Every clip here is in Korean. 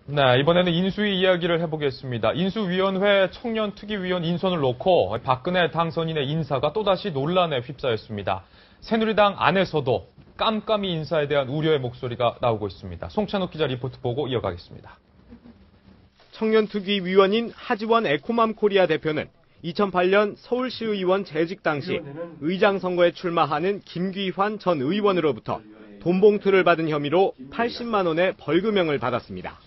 네, 이번에는 인수위 이야기를 해보겠습니다. 인수위원회 청년특위위원 인선을 놓고 박근혜 당선인의 인사가 또다시 논란에 휩싸였습니다. 새누리당 안에서도 깜깜이 인사에 대한 우려의 목소리가 나오고 있습니다. 송찬욱 기자 리포트 보고 이어가겠습니다. 청년특위위원인 하지원 에코맘 코리아 대표는 2008년 서울시의원 재직 당시 의장 선거에 출마하는 김귀환 전 의원으로부터 돈 봉투를 받은 혐의로 80만 원의 벌금형을 받았습니다.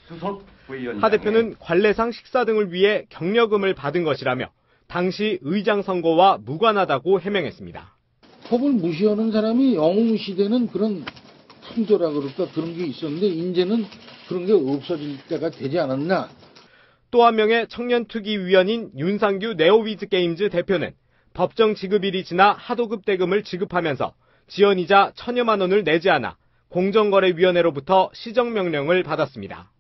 하 대표는 관례상 식사 등을 위해 경력금을 받은 것이라며 당시 의장 선거와 무관하다고 해명했습니다. 법을 무시하는 사람이 영웅시대는 그런 풍조라 그럴까 그런 게 있었는데 이제는 그런 게 없어질 때가 되지 않았나. 또 한 명의 청년특위위원인 윤상규 네오위즈게임즈 대표는 법정 지급일이 지나 하도급 대금을 지급하면서 지연이자 1,000여만 원을 내지 않아 공정거래위원회로부터 시정명령을 받았습니다.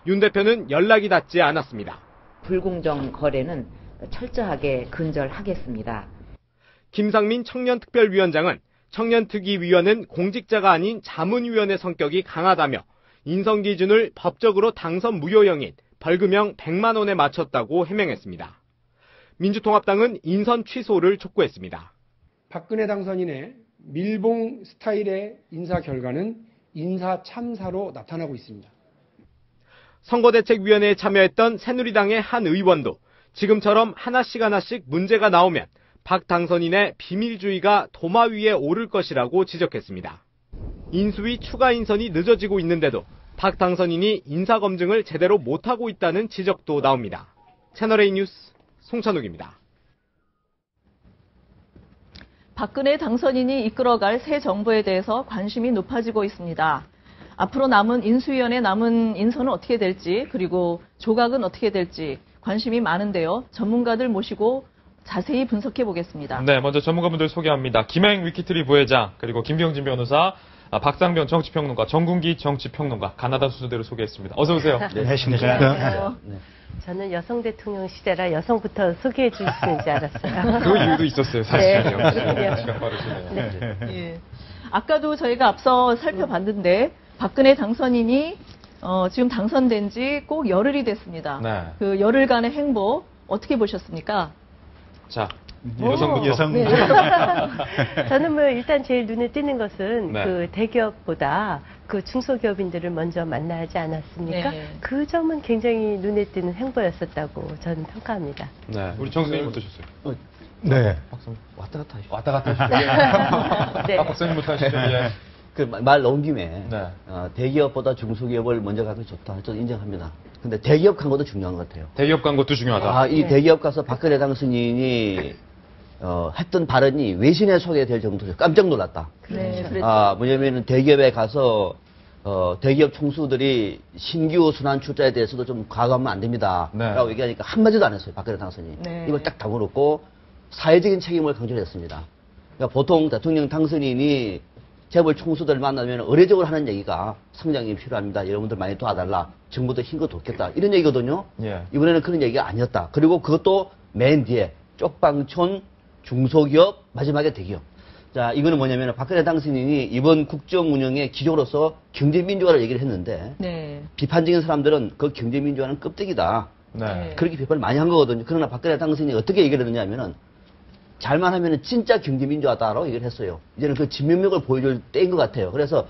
윤 대표는 연락이 닿지 않았습니다. 불공정 거래는 철저하게 근절하겠습니다. 김상민 청년특별위원장은 청년특위위원은 공직자가 아닌 자문위원의 성격이 강하다며 인선 기준을 법적으로 당선 무효형인 벌금형 100만 원에 맞췄다고 해명했습니다. 민주통합당은 인선 취소를 촉구했습니다. 박근혜 당선인의 밀봉 스타일의 인사 결과는 인사 참사로 나타나고 있습니다. 선거대책위원회에 참여했던 새누리당의 한 의원도 지금처럼 하나씩 문제가 나오면 박 당선인의 비밀주의가 도마 위에 오를 것이라고 지적했습니다. 인수위 추가 인선이 늦어지고 있는데도 박 당선인이 인사검증을 제대로 못하고 있다는 지적도 나옵니다. 채널A 뉴스 송찬욱입니다. 박근혜 당선인이 이끌어갈 새 정부에 대해서 관심이 높아지고 있습니다. 앞으로 남은 인수위원회 남은 인선은 어떻게 될지 그리고 조각은 어떻게 될지 관심이 많은데요. 전문가들 모시고 자세히 분석해 보겠습니다. 네, 먼저 전문가분들 소개합니다. 김행 위키트리 부회장, 그리고 김병진 변호사, 박상변 정치평론가, 정군기 정치평론가, 가나다 수수대로 소개했습니다. 어서 오세요. 네, 안녕하십니까. 네. 저는 여성 대통령 시대라 여성부터 소개해 주시는 줄 알았어요. 그 이유도 있었어요, 사실은요. 네. 시간 빠르시네요. 네. 예. 아까도 저희가 앞서 살펴봤는데 박근혜 당선인이 지금 당선된 지 꼭 열흘이 됐습니다. 네. 그 열흘간의 행보 어떻게 보셨습니까? 자, 여성부터. 네. 저는 뭐 일단 제일 눈에 띄는 것은 네. 그 대기업보다 그 중소기업인들을 먼저 만나지 않았습니까? 네. 그 점은 굉장히 눈에 띄는 행보였었다고 저는 평가합니다. 네, 우리 정 선생님 어떠셨어요? 네. 박성 왔다 갔다 하시죠. 왔다 갔다 하시죠. 네. 박사님부터 하시죠. 예. 그 말 나온 김에 네. 대기업보다 중소기업을 먼저 가는 게 좋다. 저는 인정합니다. 근데 대기업 간 것도 중요한 것 같아요. 대기업 간 것도 중요하다. 이 대기업 가서 박근혜 당선인이 했던 발언이 외신에 소개될 정도로 깜짝 놀랐다. 네, 그랬죠. 뭐냐면은 대기업에 가서 대기업 총수들이 신규 순환 출자에 대해서도 좀 과감하면 안 됩니다. 네. 라고 얘기하니까 한마디도 안 했어요. 박근혜 당선인이. 네. 이걸 딱 다물었고 사회적인 책임을 강조했습니다. 그러니까 보통 대통령 당선인이 재벌 총수들 만나면 의례적으로 하는 얘기가 성장이 필요합니다. 여러분들 많이 도와달라. 정부도 힘껏 돕겠다. 이런 얘기거든요. 예. 이번에는 그런 얘기가 아니었다. 그리고 그것도 맨 뒤에 쪽방촌 중소기업 마지막에 대기업. 자, 이거는 뭐냐면 박근혜 당선인이 이번 국정 운영의 기조로서 경제민주화를 얘기를 했는데 네. 비판적인 사람들은 그 경제민주화는 껍데기다. 네. 그렇게 비판을 많이 한 거거든요. 그러나 박근혜 당선인이 어떻게 얘기를 했느냐 하면은 잘만 하면은 진짜 경제민주화다라고 얘기를 했어요. 이제는 그 진면목을 보여줄 때인 것 같아요. 그래서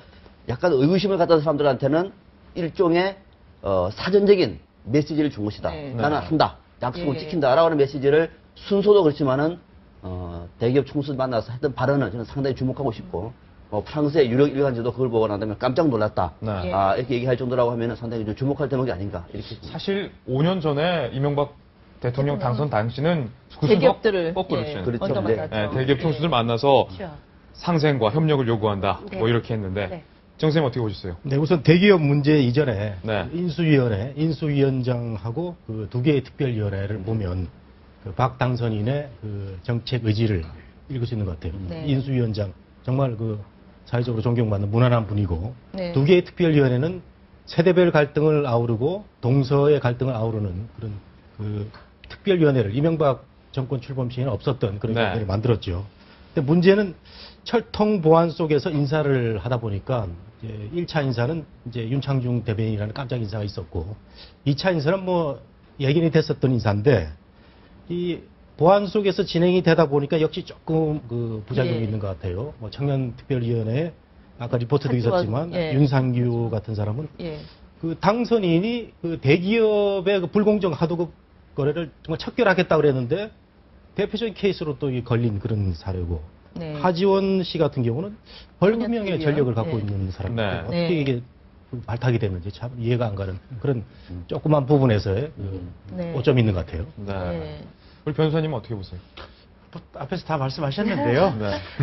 약간 의구심을 갖던 사람들한테는 일종의 사전적인 메시지를 준 것이다. 네. 나는 한다. 약속을 예. 지킨다라고 하는 메시지를 순서도 그렇지만은 대기업 총수 만나서 했던 발언은 저는 상당히 주목하고 싶고 프랑스의 유력 일간지도 그걸 보고 나면 깜짝 놀랐다. 네. 이렇게 얘기할 정도라고 하면은 상당히 좀 주목할 대목이 아닌가 이렇게. 사실 5년 전에 이명박 대통령 당선 당시는 대기업들을 거꾸로 예, 그렇죠. 먼저 네. 만났죠. 대기업 총수들 만나서 그렇죠. 상생과 협력을 요구한다. 네. 뭐 이렇게 했는데 네. 정 선생님 어떻게 보셨어요? 네, 우선 대기업 문제 이전에 네. 인수위원회, 인수위원장하고 그 두 개의 특별위원회를 보면 그 박 당선인의 그 정책 의지를 읽을 수 있는 것 같아요. 네. 인수위원장 정말 그 사회적으로 존경받는 무난한 분이고 네. 두 개의 특별위원회는 세대별 갈등을 아우르고 동서의 갈등을 아우르는 그런 그 특별위원회를 이명박 정권 출범 시에는 없었던 그런 네. 위원회를 만들었죠. 근데 문제는 철통 보안 속에서 인사를 하다 보니까 이제 1차 인사는 이제 윤창중 대변인이라는 깜짝 인사가 있었고 2차 인사는 뭐 예견이 됐었던 인사인데 이 보안 속에서 진행이 되다 보니까 역시 조금 그 부작용이 있는 것 같아요. 뭐 청년특별위원회 아까 리포트도 있었지만 윤상규 같은 사람은 그 당선인이 그 대기업의 그 불공정 하도급 거래를 정말 척결하겠다 그랬는데 대표적인 케이스로 또 걸린 그런 사례고 하지원 씨 같은 경우는 벌금형의 전력을 갖고 있는 사람인데 어떻게 이게 발탁이 됐는지 참 이해가 안 가는 그런 조그만 부분에서의 오점이 있는 것 같아요. 우리 변호사님은 어떻게 보세요? 앞에서 다 말씀하셨는데요.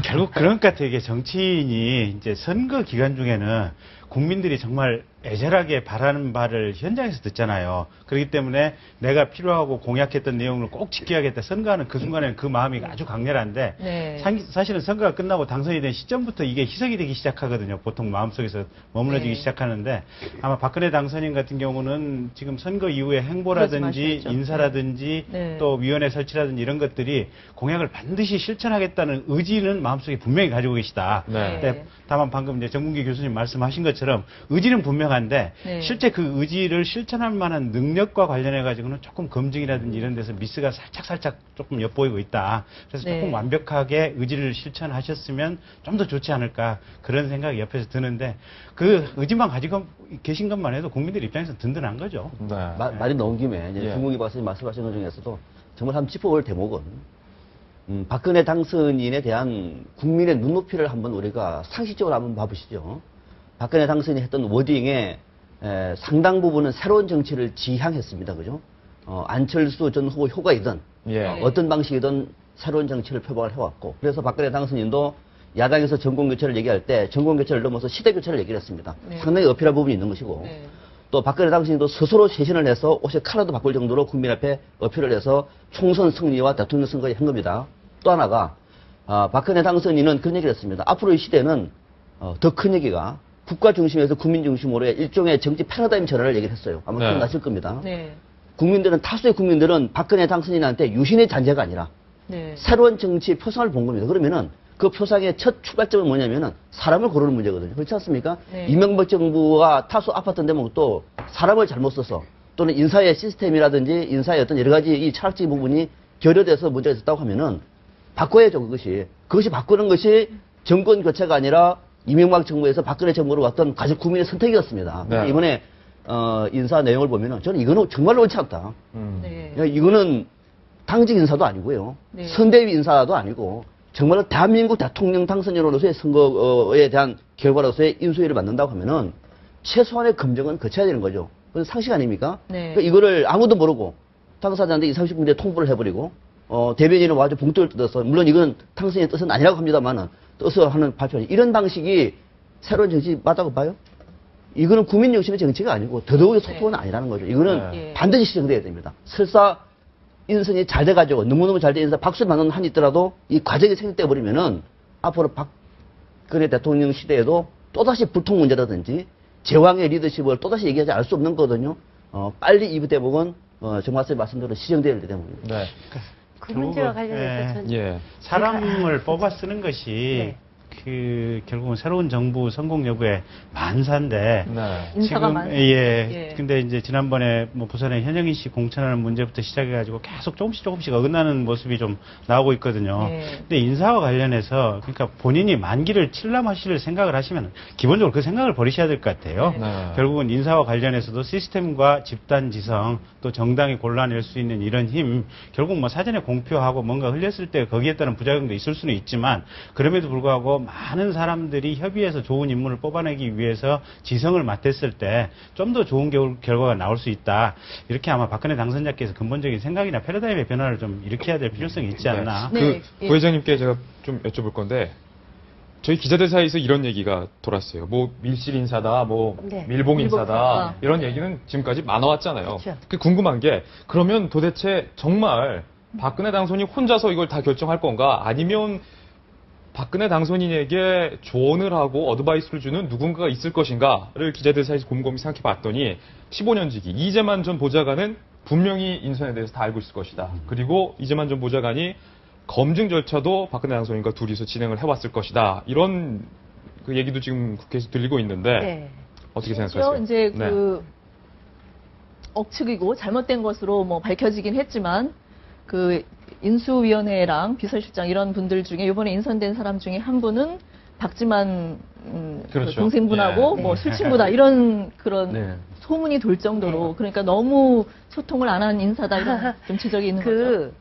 결국 그런 것 같아요. 이게 정치인이 이제 선거 기간 중에는 국민들이 정말 애절하게 바라는 바를 현장에서 듣잖아요. 그렇기 때문에 내가 필요하고 공약했던 내용을 꼭 지켜야겠다. 선거하는 그 순간에는 그 마음이 아주 강렬한데 사실은 선거가 끝나고 당선이 된 시점부터 이게 희석이 되기 시작하거든요. 보통 마음속에서 머물러지기 시작하는데 아마 박근혜 당선인 같은 경우는 지금 선거 이후에 행보라든지 인사라든지 또 위원회 설치라든지 이런 것들이 공약을 반드시 실천하겠다는 의지는 마음속에 분명히 가지고 계시다. 근데 다만 방금 이제 정문기 교수님 말씀하신 것처럼 의지는 분명한데 실제 그 의지를 실천할 만한 능력과 관련해 가지고는 조금 검증이라든지 이런 데서 미스가 살짝 조금 엿보이고 있다. 그래서 조금 완벽하게 의지를 실천하셨으면 좀 더 좋지 않을까 그런 생각이 옆에서 드는데 그 의지만 가지고 계신 것만 해도 국민들 입장에서 든든한 거죠. 말이 나온 김에 이제 정문기 박사님 말씀하신 것 중에서도 정말 한번 짚어볼 대목은 박근혜 당선인에 대한 국민의 눈높이를 한번 우리가 상식적으로 한번 봐보시죠. 박근혜 당선인이 했던 워딩의 상당 부분은 새로운 정치를 지향했습니다. 그죠? 안철수 전 후보 효과이든 어떤 방식이든 새로운 정치를 표방을 해왔고 그래서 박근혜 당선인도 야당에서 정권교체를 얘기할 때 정권교체를 넘어서 시대교체를 얘기를 했습니다. 상당히 어필할 부분이 있는 것이고 또 박근혜 당선인도 스스로 쇄신을 해서 옷의 컬러도 바꿀 정도로 국민 앞에 어필을 해서 총선 승리와 대통령 선거에 한 겁니다. 또 하나가 박근혜 당선인은 그런 얘기를 했습니다. 앞으로의 시대는 더 큰 얘기가 국가 중심에서 국민 중심으로의 일종의 정치 패러다임 전환을 얘기를 했어요. 아마 기억나실 겁니다. 국민들은 다수의 국민들은 박근혜 당선인한테 유신의 잔재가 아니라 새로운 정치의 표상을 본 겁니다. 그러면은 그 표상의 첫 출발점은 뭐냐면은 사람을 고르는 문제거든요. 그렇지 않습니까? 이명박 정부가 다수 아팠던 대목은 또 사람을 잘못 써서 또는 인사의 시스템이라든지 인사의 어떤 여러 가지 이 철학적인 부분이 결여돼서 문제가 있었다고 하면은 바꿔야죠, 그것이. 그것이 바꾸는 것이 정권 교체가 아니라 이명박 정부에서 박근혜 정부로 왔던 가장 국민의 선택이었습니다. 이번에 인사 내용을 보면은 저는 이거는 정말로 옳지 않다. 이거는 당직 인사도 아니고요. 선대위 인사도 아니고 정말로 대한민국 대통령 당선인으로서의 선거에 대한 결과로서의 인수위를 만든다고 하면은 최소한의 검증은 거쳐야 되는 거죠. 그건 상식 아닙니까? 그러니까 이거를 아무도 모르고 당사자한테 20, 30분에 통보를 해버리고 대변인은 와서 봉투를 뜯어서 물론 이건 당선인의 뜻은 아니라고 합니다만은 뜻을 하는 발표는 이런 방식이 새로운 정치 맞다고 봐요? 이거는 국민 중심의 정치가 아니고 더더욱이 소통은 아니라는 거죠. 이거는 반드시 시정돼야 됩니다. 설사 인선이 잘 돼가지고 너무너무 잘 된 인사 박수를 받는 한이 있더라도 이 과정이 생략돼 버리면은 앞으로 박근혜 대통령 시대에도 또다시 불통 문제라든지 제왕의 리더십을 또다시 얘기하지 않을 수 없는 거거든요. 빨리 이 대목은 정말 말씀대로 시정돼야 될 대목입니다. 그 문제와 관련해서 저는 사람을 뽑아 쓰는 것이 결국은 새로운 정부 성공 여부의 만사인데 인사가 지금 근데 이제 지난번에 뭐 부산의 현영인 씨 공천하는 문제부터 시작해가지고 계속 조금씩 어긋나는 모습이 좀 나오고 있거든요. 근데 인사와 관련해서 그러니까 본인이 만기를 칠남하실 생각을 하시면 기본적으로 그 생각을 버리셔야 될 것 같아요. 결국은 인사와 관련해서도 시스템과 집단 지성 또 정당이 골라낼 수 있는 이런 힘 결국 뭐 사전에 공표하고 뭔가 흘렸을 때 거기에 따른 부작용도 있을 수는 있지만 그럼에도 불구하고 많은 사람들이 협의해서 좋은 인물을 뽑아내기 위해서 지성을 맞댔을 때 좀 더 좋은 결과가 나올 수 있다. 이렇게 아마 박근혜 당선자께서 근본적인 생각이나 패러다임의 변화를 좀 일으켜야 될 필요성이 있지 않나. 부회장님께 제가 좀 여쭤볼 건데 저희 기자들 사이에서 이런 얘기가 돌았어요. 뭐 밀실 인사다, 뭐 밀봉 인사다 이런 얘기는 지금까지 많아왔잖아요. 궁금한 게 그러면 도대체 정말 박근혜 당선인이 혼자서 이걸 다 결정할 건가? 아니면 박근혜 당선인에게 조언을 하고 어드바이스를 주는 누군가가 있을 것인가를 기자들 사이에서 곰곰이 생각해 봤더니 15년 지기 이재만 전 보좌관은 분명히 인선에 대해서 다 알고 있을 것이다. 그리고 이재만 전 보좌관이 검증 절차도 박근혜 당선인과 둘이서 진행을 해왔을 것이다. 이런 그 얘기도 지금 국회에서 들리고 있는데 네. 어떻게 생각하세요? 이제 네. 그 억측이고 잘못된 것으로 뭐 밝혀지긴 했지만 그 인수위원회랑 비서실장 이런 분들 중에 이번에 인선된 사람 중에 한 분은 박지만 그렇죠. 그 동생분하고 네. 뭐 술친구다 이런 그런 네. 소문이 돌 정도로 그러니까 너무 소통을 안 한 인사다 이런 좀 지적이 있는 거죠.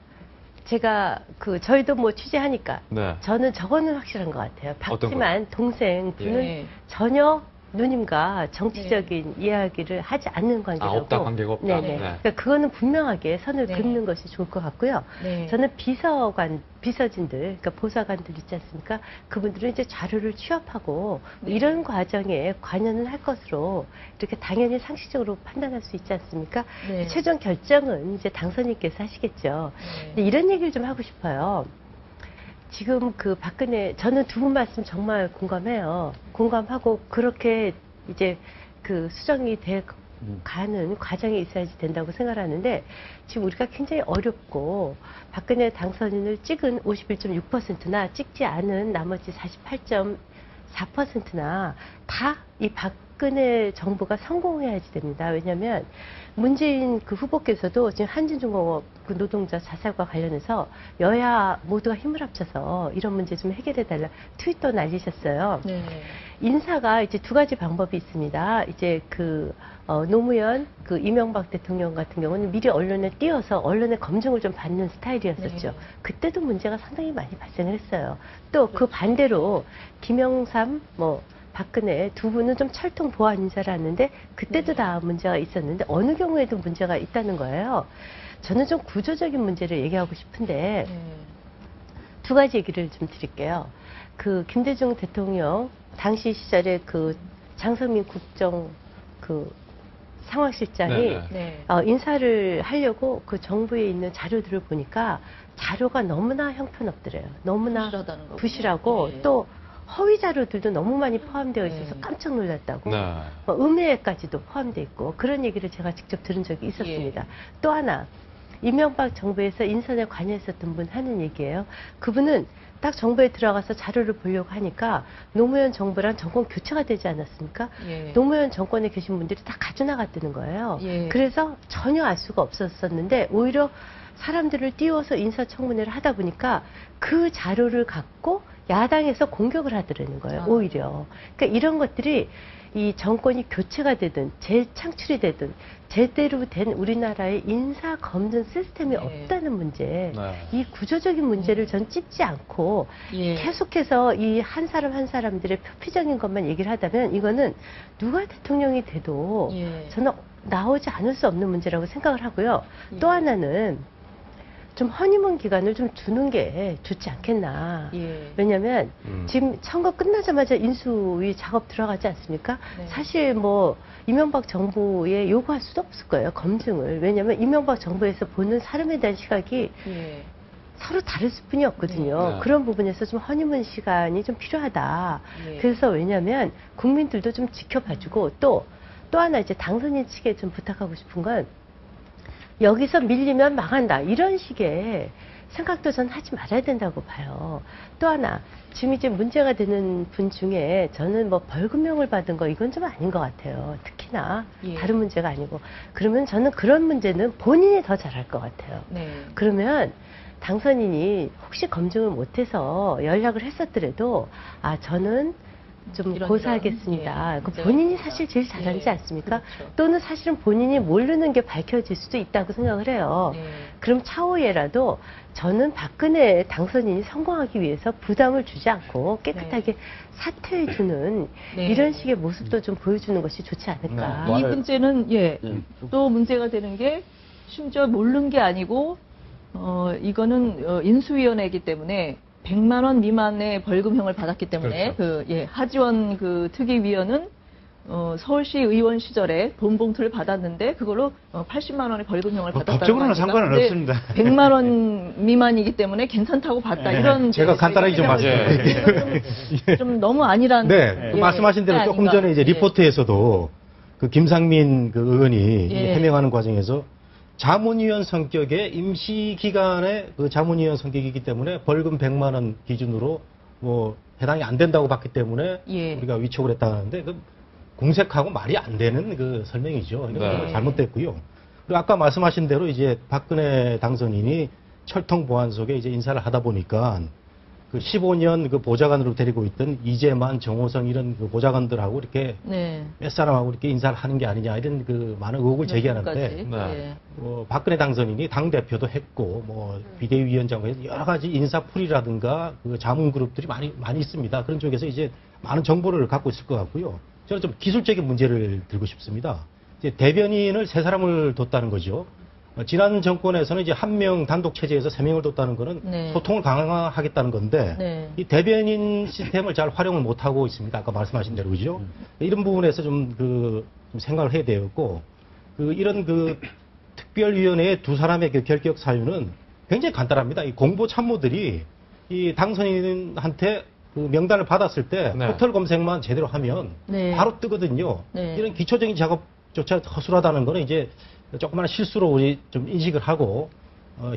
제가 저희도 뭐 취재하니까 네. 저는 저거는 확실한 것 같아요. 어떤 박지만 동생 분은 예. 전혀 누님과 정치적인 이야기를 하지 않는 관계라고. 없다, 관계가 없다. 네네. 네. 그러니까 그거는 분명하게 선을 네. 긋는 것이 좋을 것 같고요. 네. 저는 비서진들, 그러니까 보좌관들 있지 않습니까? 그분들은 이제 자료를 취합하고 네. 이런 과정에 관여는 할 것으로 이렇게 당연히 상식적으로 판단할 수 있지 않습니까? 네. 최종 결정은 이제 당선인께서 하시겠죠. 네. 근데 이런 얘기를 좀 하고 싶어요. 지금 그 박근혜, 저는 두 분 말씀 정말 공감해요. 공감하고 그렇게 이제 그 수정이 돼 가는 과정이 있어야지 된다고 생각하는데 지금 우리가 굉장히 어렵고 박근혜 당선인을 찍은 51.6%나 찍지 않은 나머지 48.4%나 다 이 박근혜 정부가 성공해야지 됩니다. 왜냐하면 문재인 그 후보께서도 지금 한진중공업 그 노동자 자살과 관련해서 여야 모두가 힘을 합쳐서 이런 문제 좀 해결해달라 트윗도 날리셨어요. 네. 인사가 이제 두 가지 방법이 있습니다. 이제 노무현 그 이명박 대통령 같은 경우는 미리 언론에 띄어서 언론의 검증을 좀 받는 스타일이었었죠. 네. 그때도 문제가 상당히 많이 발생을 했어요. 또 그 반대로 김영삼, 박근혜 두 분은 좀 철통 보안 인사를 하는데 그때도 다 문제가 있었는데 어느 경우에도 문제가 있다는 거예요. 저는 좀 구조적인 문제를 얘기하고 싶은데 두 가지 얘기를 좀 드릴게요. 그 김대중 대통령 당시 시절에 그 장성민 국정 그 상황실장이 네. 인사를 하려고 그 정부에 있는 자료들을 보니까 자료가 너무나 형편없더래요. 너무나 부실하다는 거군요. 부실하고 네. 또 허위 자료들도 너무 많이 포함되어 있어서 네. 깜짝 놀랐다고. 네. 음해까지도 포함되어 있고 그런 얘기를 제가 직접 들은 적이 있었습니다. 또 하나 이명박 정부에서 인선에 관여했었던 분 하는 얘기예요. 그분은 딱 정부에 들어가서 자료를 보려고 하니까 노무현 정부랑 정권 교체가 되지 않았습니까? 예. 노무현 정권에 계신 분들이 다 가져나갔다는 거예요. 예. 그래서 전혀 알 수가 없었었는데 오히려 사람들을 띄워서 인사청문회를 하다 보니까 그 자료를 갖고 야당에서 공격을 하더라는 거예요. 오히려. 그러니까 이런 것들이 이 정권이 교체가 되든 재창출이 되든 제대로 된 우리나라의 인사 검증 시스템이 없다는 문제, 이 구조적인 문제를 전 찝지 않고 계속해서 이 한 사람 한 사람들의 표피적인 것만 얘기를 하다면 이거는 누가 대통령이 돼도 저는 나오지 않을 수 없는 문제라고 생각을 하고요. 또 하나는 좀 허니문 기간을 좀 두는 게 좋지 않겠나. 왜냐면 지금 선거 끝나자마자 인수위 작업 들어가지 않습니까? 네. 사실 이명박 정부에 요구할 수도 없을 거예요. 검증을. 왜냐면 이명박 정부에서 보는 사람에 대한 시각이 서로 다를 뿐이 없거든요. 네. 그런 부분에서 좀 허니문 시간이 좀 필요하다. 그래서 왜냐면 국민들도 좀 지켜봐주고 또 하나 이제 당선인 측에 좀 부탁하고 싶은 건 여기서 밀리면 망한다. 이런 식의 생각도 전 하지 말아야 된다고 봐요. 또 하나, 지금 이제 문제가 되는 분 중에 저는 벌금형을 받은 거 이건 좀 아닌 것 같아요. 특히나 다른 문제가 아니고. 그러면 저는 그런 문제는 본인이 더 잘할 것 같아요. 그러면 당선인이 혹시 검증을 못해서 연락을 했었더라도 저는 좀 고사하겠습니다. 본인이 사실 제일 잘하지 않습니까? 그렇죠. 또는 사실은 본인이 모르는 게 밝혀질 수도 있다고 생각을 해요. 그럼 차후에라도 저는 박근혜 당선인이 성공하기 위해서 부담을 주지 않고 깨끗하게 사퇴해주는 이런 식의 모습도 좀 보여주는 것이 좋지 않을까. 이 문제는 또 문제가 되는 게 심지어 모르는 게 아니고 이거는 인수위원회이기 때문에 100만 원 미만의 벌금형을 받았기 때문에 하지원 그 특위위원은 서울시 의원 시절에 돈 봉투를 받았는데 그걸로 80만 원의 벌금형을 받았다는 법적으로는 상관은 없습니다. 100만 원 미만이기 때문에 괜찮다고 봤다. 이런 제가 간단하게 좀 말씀드릴게요. 좀 너무 아니라는. 네, 말씀하신 대로 조금 전에 이제 리포트에서도 그 김상민 그 의원이 해명하는 과정에서 자문위원 성격의 임시 기간의 그 자문위원 성격이기 때문에 벌금 100만 원 기준으로 뭐 해당이 안 된다고 봤기 때문에 예. 우리가 위촉을 했다 하는데 그 공색하고 말이 안 되는 그 설명이죠. 이건 네. 잘못됐고요. 그리고 아까 말씀하신 대로 이제 박근혜 당선인이 철통 보안 속에 이제 인사를 하다 보니까 그 15년 그 보좌관으로 데리고 있던 이재만, 정호성 이런 그 보좌관들하고 이렇게 네. 몇 사람하고 이렇게 인사를 하는 게 아니냐 이런 그 많은 의혹을 제기하는데 네. 네. 박근혜 당선인이 당 대표도 했고 뭐 비대위원장과 해서 여러 가지 인사풀이라든가 그 자문 그룹들이 많이 있습니다. 그런 쪽에서 이제 많은 정보를 갖고 있을 것 같고요. 저는 좀 기술적인 문제를 들고 싶습니다. 이제 대변인을 3사람을 뒀다는 거죠. 지난 정권에서는 이제 한 명 단독 체제에서 3명을 뒀다는 거는 네. 소통을 강화하겠다는 건데 네. 이 대변인 시스템을 잘 활용을 못 하고 있습니다. 아까 말씀하신 대로 그죠? 이런 부분에서 좀 생각을 해야 되겠고 이런 그 특별위원회의 2사람의 그 결격 사유는 굉장히 간단합니다. 이 공보 참모들이 이 당선인한테 그 명단을 받았을 때 네. 포털 검색만 제대로 하면 네. 바로 뜨거든요. 네. 이런 기초적인 작업조차 허술하다는 거는 이제 조그마한 실수로 우리 좀 인식을 하고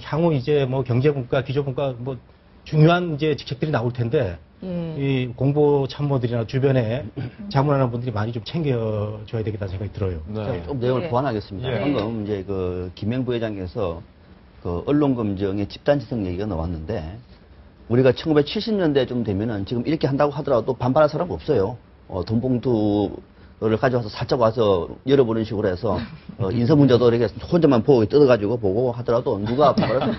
향후 이제 뭐 경제분과 기조분과 뭐 중요한 이제 직책들이 나올 텐데 이 공보 참모들이나 주변에 자문하는 분들이 많이 좀 챙겨줘야 되겠다는 생각이 들어요. 네. 좀 내용을 네. 보완하겠습니다. 예. 방금 이제 그 김행 부회장께서 그 언론검증의 집단지성 얘기가 나왔는데 우리가 1970년대쯤 되면은 지금 이렇게 한다고 하더라도 반발할 사람 없어요. 돈봉투를 가져와서 살짝 와서 열어보는 식으로 해서 인사 문제도 이렇게 혼자만 보고 뜯어가지고 보고 하더라도 누가 반발할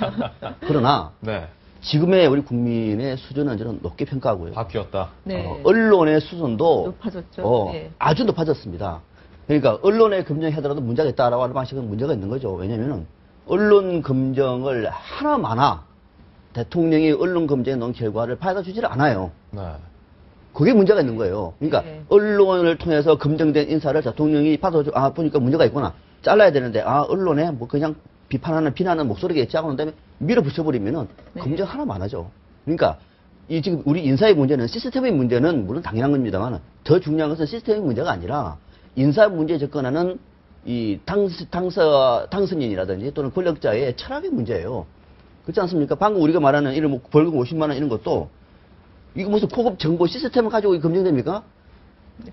그러나 네. 지금의 우리 국민의 수준은 저는 높게 평가하고요. 바뀌었다. 네. 언론의 수준도 높아졌죠. 예. 아주 높아졌습니다. 그러니까 언론의 검증하더라도 문제가 있다라고 하는 방식은 문제가 있는 거죠. 왜냐하면 언론 검증을 하나마나 대통령이 언론 검증에 놓은 결과를 받아주질 않아요. 네. 그게 문제가 있는 거예요. 그러니까 네. 언론을 통해서 검증된 인사를 대통령이 받아줘, 보니까 문제가 있구나. 잘라야 되는데, 언론에 뭐 그냥 비난하는 목소리가 있지 하고 난 다음에 밀어붙여버리면은 네. 검증 하나만 하죠. 그러니까 지금 우리 인사의 문제는 시스템의 문제는 물론 당연한 겁니다만 더 중요한 것은 시스템의 문제가 아니라 인사 문제에 접근하는 이 당선인이라든지 또는 권력자의 철학의 문제예요. 그렇지 않습니까? 방금 우리가 말하는 이런 뭐 벌금 50만 원 이런 것도 이거 무슨 고급 정보 시스템을 가지고 검증됩니까?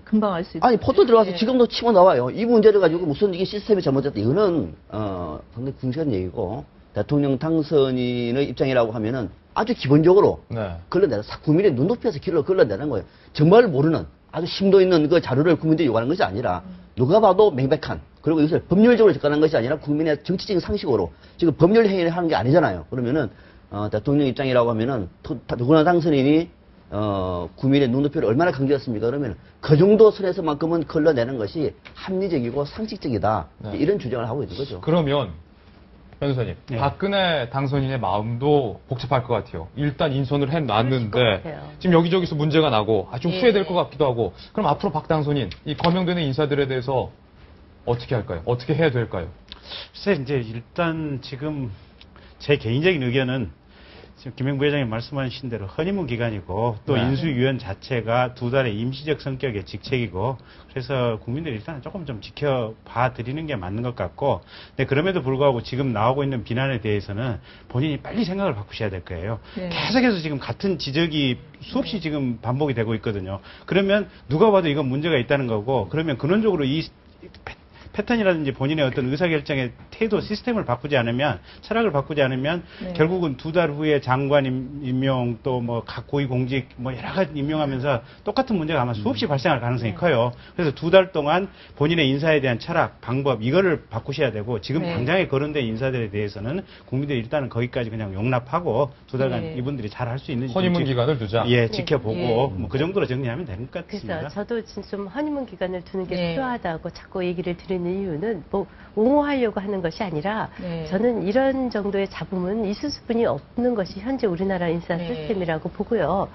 금방 알 수 있죠. 아니 포토 들어가서 예. 지금도 치고 나와요. 이 문제를 가지고 무슨 이게 시스템이 잘못됐다. 이거는 상당히 궁시한 얘기고 대통령 당선인의 입장이라고 하면은 아주 기본적으로 네. 걸러내라. 국민의 눈높이에서 길을 걸러내는 거예요. 정말 모르는 아주 심도 있는 그 자료를 국민들이 요구하는 것이 아니라 누가 봐도 명백한 그리고 이것을 법률적으로 접근하는 것이 아니라 국민의 정치적인 상식으로 지금 법률 행위를 하는 게 아니잖아요. 그러면은 대통령 입장이라고 하면은 누구나 당선인이 국민의 눈높이를 얼마나 강조했습니까? 그러면 그 정도 선에서만큼은 걸러내는 것이 합리적이고 상식적이다. 네. 이런 주장을 하고 있는 거죠. 그러면 변호사님, 네. 박근혜 당선인의 마음도 복잡할 것 같아요. 일단 인선을 그럴 것 해놨는데 같아요. 지금 여기저기서 문제가 나고 좀 예. 후회될 것 같기도 하고 그럼 앞으로 박 당선인 이 거명되는 인사들에 대해서 어떻게 할까요? 어떻게 해야 될까요? 글쎄, 이제 일단 지금 제 개인적인 의견은 지금 김행 부회장님 말씀하신 대로 허니문 기간이고 또 네. 인수위원 자체가 2달의 임시적 성격의 직책이고 그래서 국민들이 일단 조금 좀 지켜봐 드리는 게 맞는 것 같고 근데 그럼에도 불구하고 지금 나오고 있는 비난에 대해서는 본인이 빨리 생각을 바꾸셔야 될 거예요. 네. 계속해서 지금 같은 지적이 수없이 지금 반복이 되고 있거든요. 그러면 누가 봐도 이건 문제가 있다는 거고 그러면 근원적으로 이 패턴이라든지 본인의 어떤 의사결정의 태도 시스템을 바꾸지 않으면 철학을 바꾸지 않으면 네. 결국은 2달 후에 장관 임용 또 뭐 각 고위 공직 뭐 여러 가지 임용하면서 똑같은 문제가 아마 수없이 발생할 가능성이 네. 커요. 그래서 2달 동안 본인의 인사에 대한 철학, 방법 이거를 바꾸셔야 되고 지금 네. 당장에 거론된 인사들에 대해서는 국민들이 일단은 거기까지 그냥 용납하고 2달간 네. 이분들이 잘 할 수 있는지 허니문 좀 기간을 두자. 예, 지켜보고 예. 뭐 그 정도로 정리하면 되는 것 같습니다. 그래서 저도 좀 허니문 기간을 두는 게 네. 필요하다고 자꾸 얘기를 드리는 이유는 뭐 옹호하려고 하는 것이 아니라 네. 저는 이런 정도의 잡음은 있을 수뿐이 없는 것이 현재 우리나라 인사 네. 시스템이라고 보고요.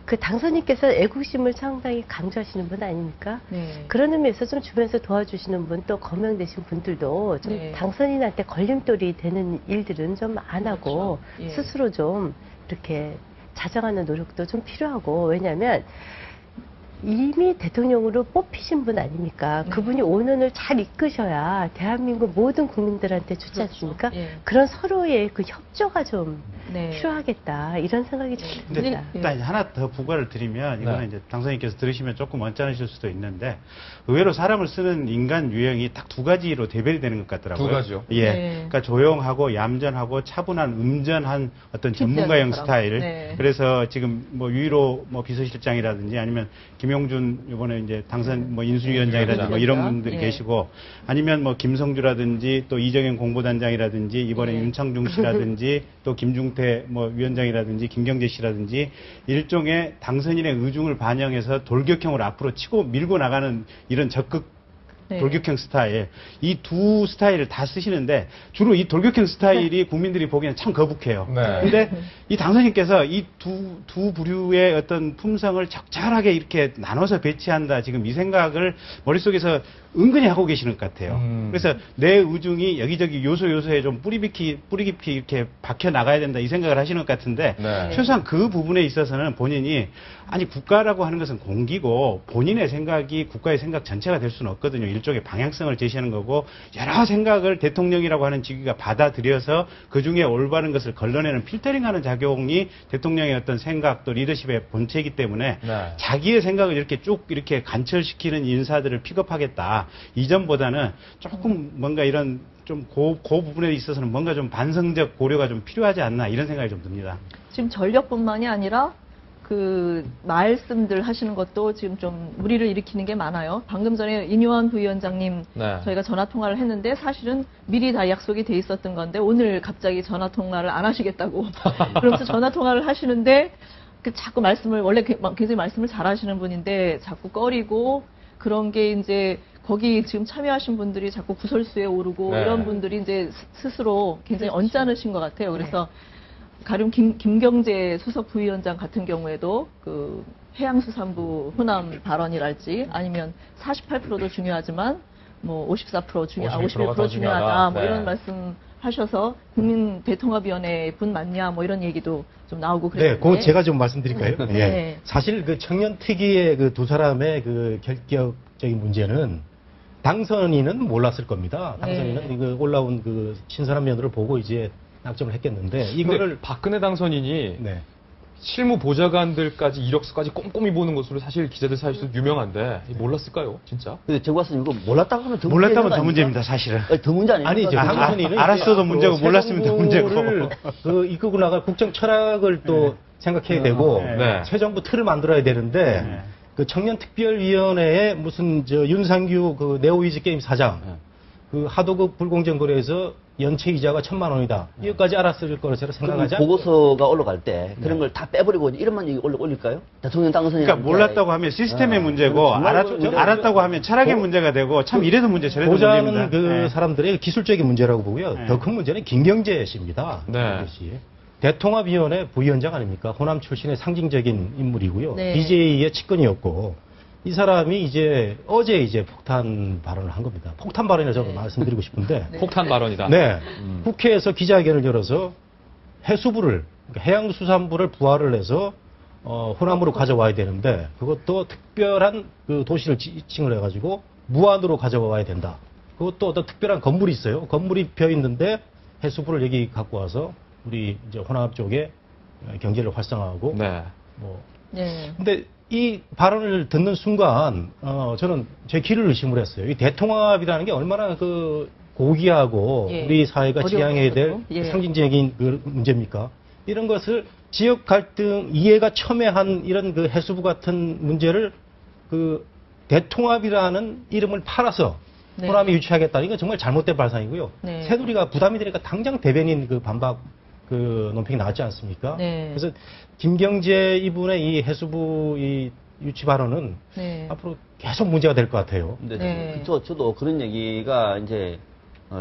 그 당선인께서 애국심을 상당히 강조하시는 분 아닙니까? 네. 그런 의미에서 좀 주변에서 도와주시는 분 또 거명되신 분들도 좀 네. 당선인한테 걸림돌이 되는 일들은 좀 안 하고 그렇죠. 예. 스스로 좀 이렇게 자정하는 노력도 좀 필요하고 왜냐하면 이미 대통령으로 뽑히신 분 아닙니까? 그분이 5년을 잘 이끄셔야 대한민국 모든 국민들한테 좋지 않습니까? 예. 그런 서로의 그 협조가 좀 네. 필요하겠다 이런 생각이 좀 근데 듭니다. 일단 하나 더 부과를 드리면 이거는 네. 이제 당선인께서 들으시면 조금 언짢으실 수도 있는데 의외로 사람을 쓰는 인간 유형이 딱 두 가지로 대별이 되는 것 같더라고요. 두 가지요? 예. 네. 그러니까 조용하고 얌전하고 차분한 음전한 어떤 전문가형 사람. 스타일. 네. 그래서 지금 뭐 유일호 뭐 비서실장이라든지 아니면 김용준 이번에 이제 당선 뭐 인수위원장이라든지 뭐 이런 분들이 네. 계시고 아니면 뭐 김성주라든지 또 이정현 공보단장이라든지 이번에 네. 윤창중 씨라든지 또 김중태 뭐 위원장이라든지 김경재 씨라든지 일종의 당선인의 의중을 반영해서 돌격형으로 앞으로 치고 밀고 나가는 이런 적극 네. 돌격형 스타일. 이 두 스타일을 다 쓰시는데 주로 이 돌격형 스타일이 국민들이 보기에는 참 거북해요. 네. 근데 이 당선인께서 이 두 부류의 어떤 품성을 적절하게 이렇게 나눠서 배치한다. 지금 이 생각을 머릿속에서 은근히 하고 계시는 것 같아요. 그래서 내 의중이 여기저기 요소에 좀 뿌리 깊이 이렇게 박혀 나가야 된다. 이 생각을 하시는 것 같은데 네. 최소한 그 부분에 있어서는 본인이 아니 국가라고 하는 것은 공기고 본인의 생각이 국가의 생각 전체가 될 수는 없거든요. 일종의 방향성을 제시하는 거고 여러 생각을 대통령이라고 하는 직위가 받아들여서 그중에 올바른 것을 걸러내는 필터링하는 작용이 대통령의 어떤 생각 또 리더십의 본체이기 때문에 네. 자기의 생각을 이렇게 쭉 이렇게 관철시키는 인사들을 픽업하겠다. 이전보다는 조금 뭔가 이런 좀 그 부분에 있어서는 뭔가 좀 반성적 고려가 좀 필요하지 않나 이런 생각이 좀 듭니다. 지금 전력뿐만이 아니라 그 말씀들 하시는 것도 지금 좀 무리를 일으키는 게 많아요. 방금 전에 인요한 부위원장님 네. 저희가 전화 통화를 했는데 사실은 미리 다 약속이 돼 있었던 건데 오늘 갑자기 전화 통화를 안 하시겠다고 그러면서 전화 통화를 하시는데 그 자꾸 말씀을 원래 굉장히 말씀을 잘하시는 분인데 자꾸 꺼리고 그런 게 이제 거기 지금 참여하신 분들이 자꾸 구설수에 오르고 네. 이런 분들이 이제 스스로 굉장히 언짢으신 것 같아요. 그래서 가령 김경재 수석 부위원장 같은 경우에도 그 해양수산부 호남 발언이랄지 아니면 48%도 중요하지만 뭐 54% 51% 더 중요하다 뭐 네. 이런 말씀 하셔서 국민 대통합위원회 분 맞냐 뭐 이런 얘기도 좀 나오고 네, 그랬는데 그건 제가 좀 말씀드릴까요? 예. 네. 사실 그 청년 특위의 그 두 사람의 그 결격적인 문제는 당선인은 몰랐을 겁니다. 당선인은 네. 이거 올라온 그 신선한 면으로 보고 이제 낙점을 했겠는데 이거를 이거를 박근혜 당선인이 네. 실무 보좌관들까지 이력서까지 꼼꼼히 보는 것으로 사실 기자들 사이에서 유명한데 몰랐을까요, 진짜? 근데 제가 봤을 때 이거 몰랐다고 하면 더 몰랐다면 문제가 더 아닙니까? 문제입니다, 사실은. 아니, 더 문제 아닙니까? 아니죠. 당선인은 알았어도 이제 문제고 앞으로 몰랐으면 더 문제고. 새 정부를 그 이끌고 나갈 국정 철학을 또 생각해야 되고 네. 새 정부 틀을 만들어야 되는데 네. 그 청년특별위원회에 무슨 저 윤상규 그 네오위즈 게임 사장 그 하도급 불공정 거래에서 연체 이자가 1,000만 원이다. 이것까지 알았을 거라 제가 그럼 생각하지 않고 보고서가 올라갈 때 그런 걸 다 빼버리고 이름만 올릴까요? 대통령 당선인. 그러니까 몰랐다고 하면 시스템의 문제고 알았다고 하면 철학의 문제가 되고 참 이래도 문제 저래도 보자는 문제입니다. 그 네. 사람들의 기술적인 문제라고 보고요. 네. 더 큰 문제는 김경재 씨입니다. 네. 김경재 씨. 대통합위원회 부위원장 아닙니까? 호남 출신의 상징적인 인물이고요. 네. BJ의 측근이었고 이 사람이 이제 어제 이제 폭탄 발언을 한 겁니다. 폭탄 발언을 저는 말씀드리고 싶은데 폭탄 발언이다. 네. 국회에서 기자회견을 열어서 해수부를 그러니까 해양수산부를 부활을 해서 호남으로 가져와야 되는데 그것도 특별한 그 도시를 지칭을 해가지고 무안으로 가져와야 된다. 그것도 어떤 특별한 건물이 있어요. 건물이 펴 있는데 해수부를 여기 갖고 와서 우리 이제 호남 쪽에 경제를 활성화하고 네. 뭐 네. 근데 이 발언을 듣는 순간 저는 제 귀를 의심을 했어요. 이 대통합이라는 게 얼마나 그 고귀하고 예. 우리 사회가 어려운 지향해야 될 것도. 예. 상징적인 그 문제입니까? 이런 것을 지역 갈등 이해가 첨예한 이런 그 해수부 같은 문제를 그 대통합이라는 이름을 팔아서 네. 호남이 유치하겠다는 건 정말 잘못된 발상이고요. 네. 새누리가 부담이 되니까 당장 대변인 그 반박 그 논평이 나왔지 않습니까? 네. 그래서 김경재 이분의 이 해수부 이 유치 발언은 네. 앞으로 계속 문제가 될 것 같아요. 네. 저도 그런 얘기가 이제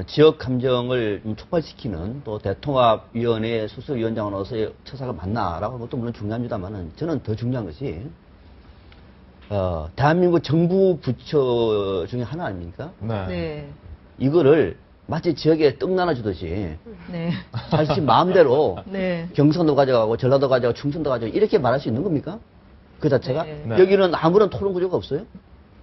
지역 감정을 좀 촉발시키는 또 대통합위원회 수석위원장으로서의 처사가 맞나라고 하는 것도 물론 중요합니다만은 저는 더 중요한 것이 대한민국 정부 부처 중에 하나 아닙니까? 네. 네. 이거를 마치 지역에 떡 나눠주듯이 네. 자신 마음대로 네. 경선도 가져가고 전라도 가져가고 충청도 가져가고 이렇게 말할 수 있는 겁니까? 그 자체가. 네. 여기는 아무런 토론 구조가 없어요.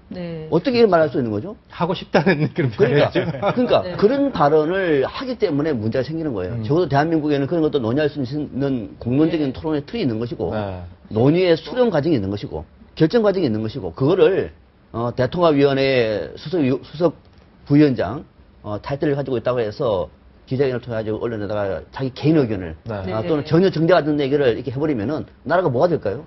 네. 어떻게 말할 수 있는 거죠? 하고 싶다는 그런 그러니까, 표현이죠. 그러니까 네. 그런 발언을 하기 때문에 문제가 생기는 거예요. 적어도 대한민국에는 그런 것도 논의할 수 있는 공론적인 토론의 틀이 있는 것이고 네. 논의의 수렴 과정이 있는 것이고 결정 과정이 있는 것이고 그거를 대통합위원회 수석 부위원장 타이틀을 가지고 있다고 해서 기자회견을 통해 가지고 언론에다가 자기 개인 의견을 네. 또는 전혀 정제가 안 된 얘기를 이렇게 해버리면은 나라가 뭐가 될까요?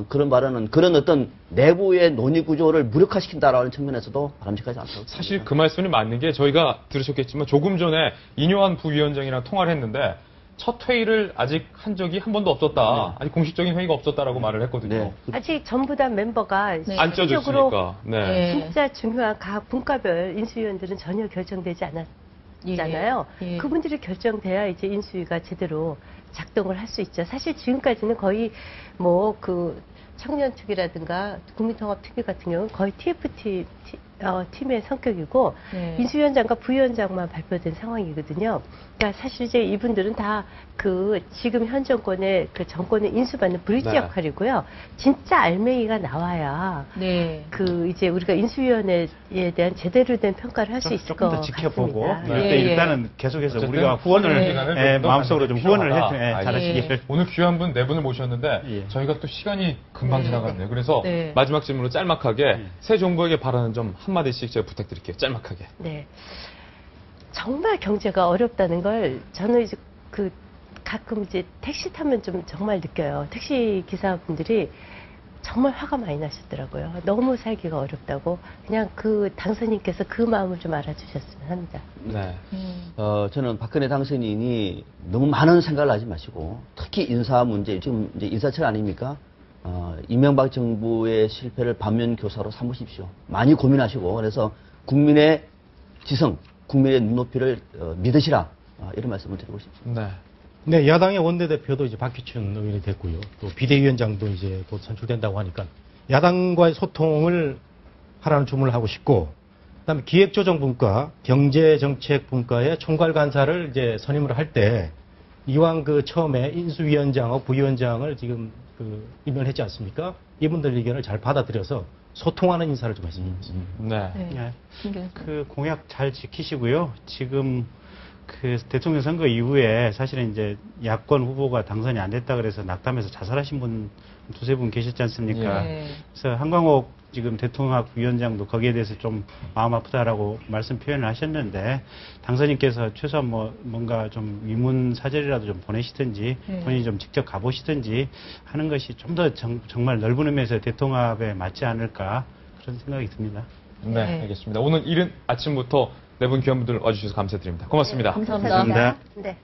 그런 발언은 그런 어떤 내부의 논의 구조를 무력화시킨다라는 측면에서도 바람직하지 않다고. 사실 그 말씀이 맞는 게 저희가 들으셨겠지만 조금 전에 인요한 부위원장이랑 통화를 했는데 첫 회의를 아직 한 적이 한 번도 없었다. 아직 공식적인 회의가 없었다고 말을 했거든요. 네. 아직 전부 다 멤버가 안 실질적으로 쪄졌으니까. 네. 진짜 중요한 각 분과별 인수위원들은 전혀 결정되지 않았잖아요. 예. 그분들이 결정돼야 이제 인수위가 제대로 작동을 할 수 있죠. 사실 지금까지는 거의 뭐 그 청년특위라든가 국민통합특위 같은 경우는 거의 TFT 팀의 성격이고 네. 인수위원장과 부위원장만 발표된 상황이거든요. 그러니까 사실 이제 이분들은 다 그 지금 현 정권의 그 정권을 인수받는 브릿지 네. 역할이고요. 진짜 알맹이가 나와야 네. 그 이제 우리가 인수위원회에 대한 제대로 된 평가를 할 수 있을 조금 것 더 지켜보고 같습니다. 네. 예, 예. 일단은 계속해서 어쨌든 우리가 후원을 시간을 예, 좀더 마음속으로 좀 후원을 필요하다. 잘하시기를. 오늘 귀한 분 네 분을 모셨는데 예. 저희가 또 시간이 금방 네. 지나갔네요. 그래서 네. 마지막 질문으로 짤막하게 새 정부에게 바라는 점 한마디씩 제가 부탁드릴게요. 짤막하게. 네. 정말 경제가 어렵다는 걸 저는 이제 그 가끔 이제 택시 타면 좀 정말 느껴요. 택시 기사분들이 정말 화가 많이 나셨더라고요. 너무 살기가 어렵다고. 그냥 그 당선인께서 그 마음을 좀 알아주셨으면 합니다. 네. 저는 박근혜 당선인이 너무 많은 생각을 하지 마시고 특히 인사 문제, 지금 이제 인사철 아닙니까? 이명박 정부의 실패를 반면교사로 삼으십시오. 많이 고민하시고 그래서 국민의 지성, 국민의 눈높이를 믿으시라 이런 말씀을 드리고 싶습니다. 네. 네, 야당의 원내대표도 이제 박기춘 의원이 됐고요. 또 비대위원장도 이제 곧 선출된다고 하니까 야당과의 소통을 하라는 주문을 하고 싶고, 그다음에 기획조정분과 경제정책분과의 총괄간사를 이제 선임을 할 때 이왕 그 처음에 인수위원장하고 부위원장을 지금 그 임명했지 않습니까? 이분들 의견을 잘 받아들여서 소통하는 인사를 좀 했으면 좋겠습니다. 네. 네. 예. 그 공약 잘 지키시고요. 지금 그 대통령 선거 이후에 사실은 이제 야권 후보가 당선이 안 됐다 그래서 낙담해서 자살하신 분 두세 분 계셨지 않습니까? 예. 그래서 한광옥 지금 대통합위원장도 거기에 대해서 좀 마음 아프다라고 말씀 표현을 하셨는데 당선인께서 최소한 뭔가 좀 위문 사절이라도 좀 보내시든지 본인이 좀 직접 가보시든지 하는 것이 좀 더 정말 넓은 의미에서 대통합에 맞지 않을까 그런 생각이 듭니다. 네, 알겠습니다. 오늘 이른 아침부터 네 분 귀한 분들 와주셔서 감사드립니다. 고맙습니다. 감사합니다. 감사합니다. 네.